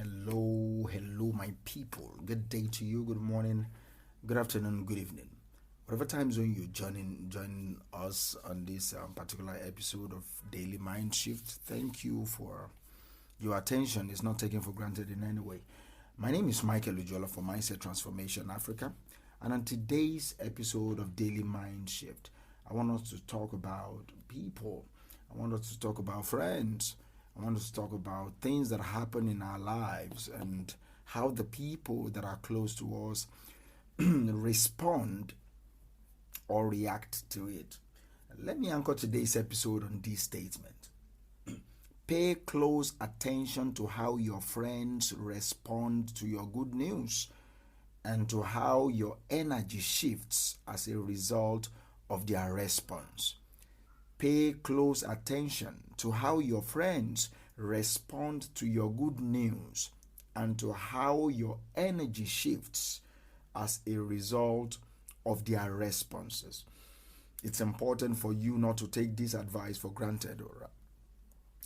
Hello, my people. Good day to you. Good morning, good afternoon, good evening. Whatever time zone you join us on this particular episode of Daily Mind Shift. Thank you for your attention. It's not taken for granted in any way. My name is Michael Ujola for Mindset Transformation Africa, and on today's episode of Daily Mind Shift, I want us to talk about people. I want us to talk about friends. I want us to talk about things that happen in our lives and how the people that are close to us respond or react to it. Let me anchor today's episode on this statement. Pay close attention to how your friends respond to your good news and to how your energy shifts as a result of their response. Pay close attention to how your friends respond to your good news and to how your energy shifts as a result of their responses. It's important for you not to take this advice for granted.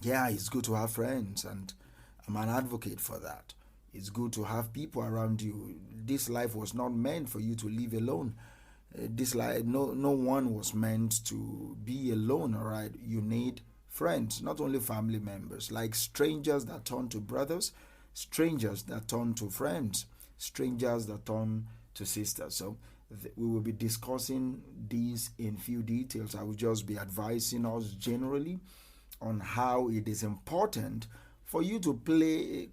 Yeah, it's good to have friends, and I'm an advocate for that. It's good to have people around you. This life was not meant for you to live alone. This life, no one was meant to be alone. All right, you need friends, not only family members, like strangers that turn to brothers, strangers that turn to friends, strangers that turn to sisters. So we will be discussing these in few details. I will just be advising us generally on how it is important for you to pay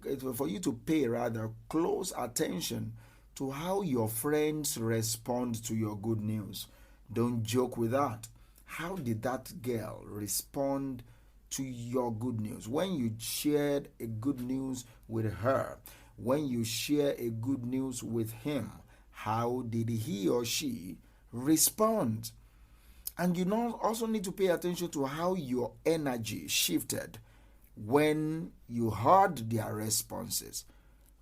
close attention to how your friends respond to your good news. Don't joke with that. How did that girl respond to your good news? When you shared a good news with her, when you share a good news with him, how did he or she respond? And you also need to pay attention to how your energy shifted when you heard their responses.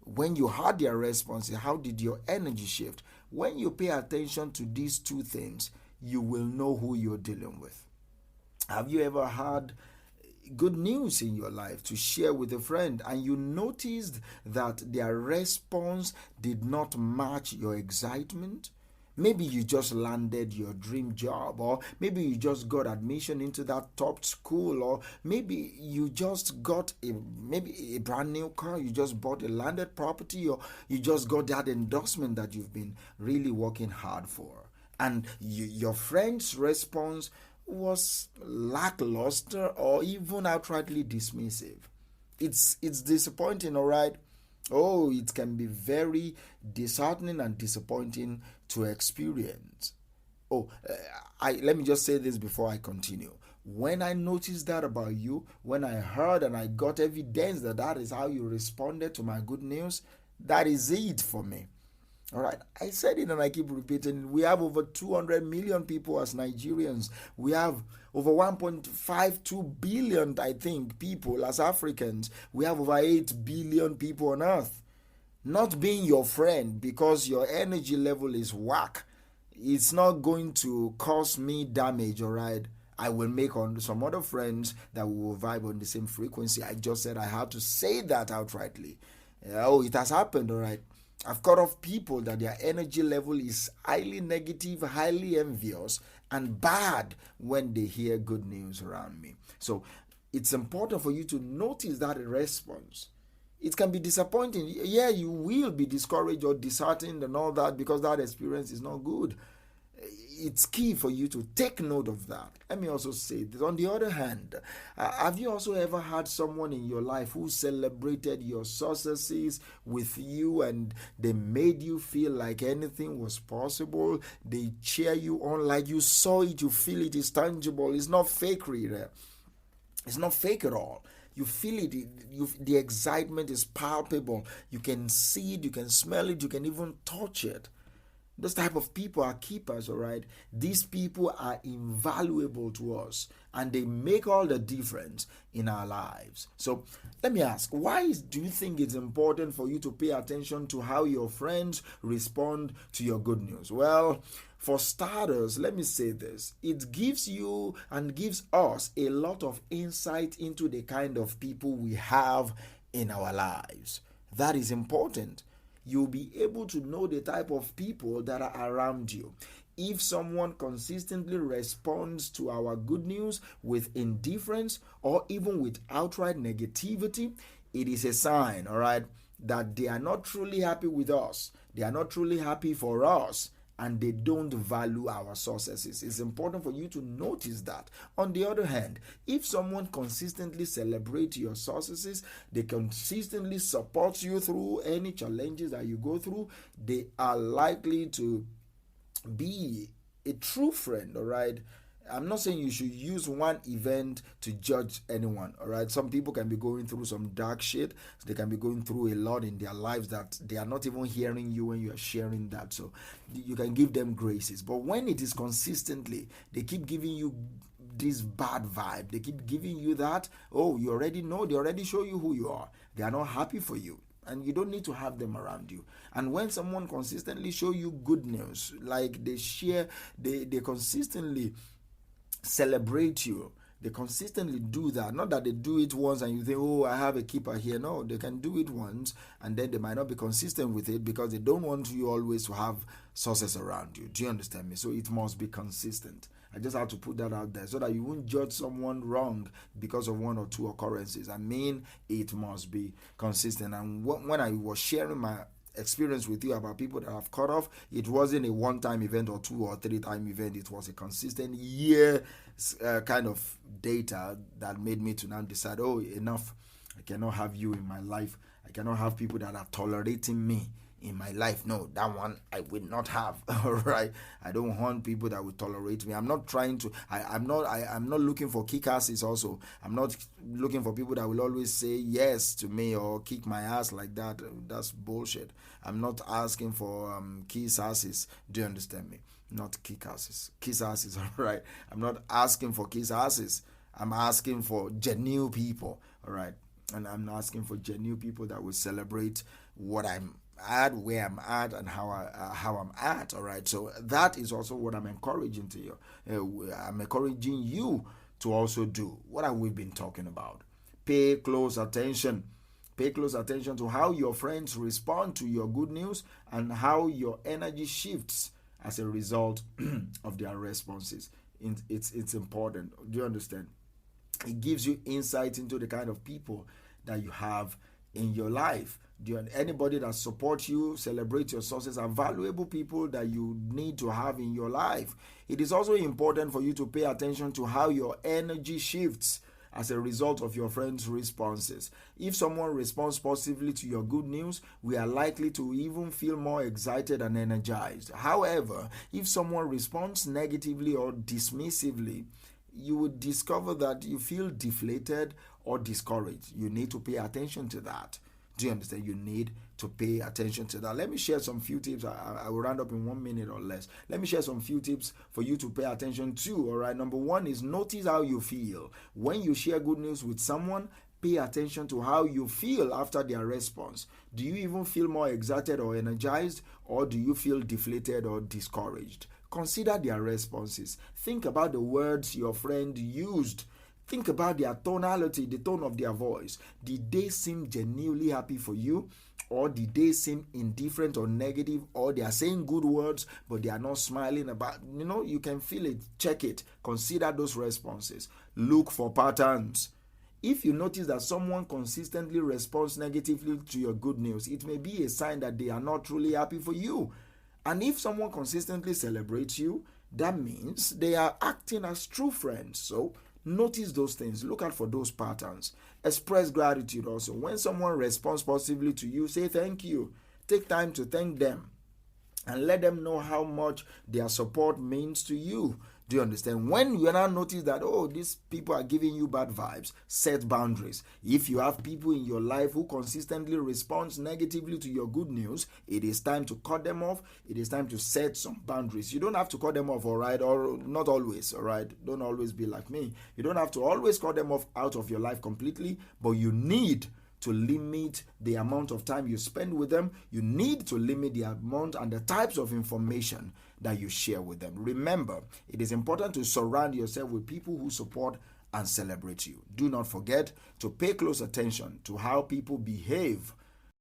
When you heard their responses, how did your energy shift? When you pay attention to these two things, you will know who you're dealing with. Have you ever had good news in your life to share with a friend and you noticed that their response did not match your excitement? Maybe you just landed your dream job, or maybe you just got admission into that top school, or maybe you just got a brand new car, you just bought a landed property, or you just got that endorsement that you've been really working hard for. And your friend's response was lackluster or even outrightly dismissive. It's disappointing, all right? Oh, it can be very disheartening and disappointing to experience. Let me just say this before I continue. When I noticed that about you, when I heard and I got evidence that is how you responded to my good news, that is it for me. All right, I said it and I keep repeating. We have over 200 million people as Nigerians. We have over 1.52 billion, I think, people as Africans. We have over 8 billion people on earth. Not being your friend because your energy level is whack, it's not going to cause me damage, all right? I will make on some other friends that will vibe on the same frequency. I just said I had to say that outrightly. It has happened, all right? I've cut off people that their energy level is highly negative, highly envious, and bad when they hear good news around me. So it's important for you to notice that response. It can be disappointing. Yeah, you will be discouraged or disheartened and all that because that experience is not good. It's key for you to take note of that. Let me also say that on the other hand, have you also ever had someone in your life who celebrated your successes with you and they made you feel like anything was possible? They cheer you on like you saw it, you feel it is tangible. It's not fakery. It's not fake at all. You feel it, the excitement is palpable. You can see it, you can smell it, you can even touch it. Those type of people are keepers, all right? These people are invaluable to us and they make all the difference in our lives. So let me ask, why do you think it's important for you to pay attention to how your friends respond to your good news? Well, for starters, let me say this. It gives you and gives us a lot of insight into the kind of people we have in our lives. That is important. You'll be able to know the type of people that are around you. If someone consistently responds to our good news with indifference or even with outright negativity, it is a sign, all right, that they are not truly happy with us. They are not truly happy for us, and they don't value our successes. It's important for you to notice that. On the other hand, if someone consistently celebrates your successes, they consistently support you through any challenges that you go through, they are likely to be a true friend, all right? I'm not saying you should use one event to judge anyone, all right? Some people can be going through some dark shit. They can be going through a lot in their lives that they are not even hearing you when you are sharing that. So you can give them graces. But when it is consistently, they keep giving you this bad vibe. They keep giving you that, oh, you already know, they already show you who you are. They are not happy for you. And you don't need to have them around you. And when someone consistently show you good news, like they share, they consistently celebrate you, they consistently do that. Not that they do it once and you think, oh, I have a keeper here. No, they can do it once and then they might not be consistent with it because they don't want you always to have success around you. Do you understand me? So it must be consistent. I just have to put that out there so that you won't judge someone wrong because of one or two occurrences. I mean, it must be consistent. And when I was sharing my experience with you about people that have cut off, it wasn't a one-time event or 2 or 3 time event. It was a consistent year kind of data that made me to now decide, oh, enough. I cannot have you in my life. I cannot have people that are tolerating me in my life. No, that one I will not have. All right, I don't want people that will tolerate me. I'm not trying to. I'm not looking for kick asses. Also, I'm not looking for people that will always say yes to me or kick my ass like that. That's bullshit. I'm not asking for kiss asses. Do you understand me? Not kick asses. Kiss asses. All right. I'm not asking for kiss asses. I'm asking for genuine people. All right. And I'm asking for genuine people that will celebrate what I'm at, where I'm at, and how I'm at. All right. So that is also what I'm encouraging to you. I'm encouraging you to also do what have we been talking about. Pay close attention. Pay close attention to how your friends respond to your good news and how your energy shifts as a result of their responses. It's important. Do you understand? It gives you insight into the kind of people that you have in your life. Anybody that supports you, celebrates your success, are valuable people that you need to have in your life. It is also important for you to pay attention to how your energy shifts as a result of your friends' responses. If someone responds positively to your good news, we are likely to even feel more excited and energized. However, if someone responds negatively or dismissively, you would discover that you feel deflated or discouraged. You need to pay attention to that. Do you understand? You need to pay attention to that. Let me share some few tips. I will round up in 1 minute or less. Let me share some few tips for you to pay attention to. All right. Number one is notice how you feel. When you share good news with someone, pay attention to how you feel after their response. Do you even feel more excited or energized, or do you feel deflated or discouraged? Consider their responses. Think about the words your friend used. Think about their tonality, the tone of their voice. Did they seem genuinely happy for you? Or did they seem indifferent or negative? Or they are saying good words, but they are not smiling about, you can feel it. Check it. Consider those responses. Look for patterns. If you notice that someone consistently responds negatively to your good news, it may be a sign that they are not truly happy for you. And if someone consistently celebrates you, that means they are acting as true friends. So notice those things. Look out for those patterns. Express gratitude also. When someone responds positively to you, say thank you. Take time to thank them and let them know how much their support means to you. Do you understand? When you now notice that, oh, these people are giving you bad vibes, set boundaries. If you have people in your life who consistently respond negatively to your good news, it is time to cut them off. It is time to set some boundaries. You don't have to cut them off, all right? Or not always, all right? Don't always be like me. You don't have to always cut them off out of your life completely, but you need to limit the amount of time you spend with them. You need to limit the amount and the types of information that you share with them. Remember, it is important to surround yourself with people who support and celebrate you. Do not forget to pay close attention to how people behave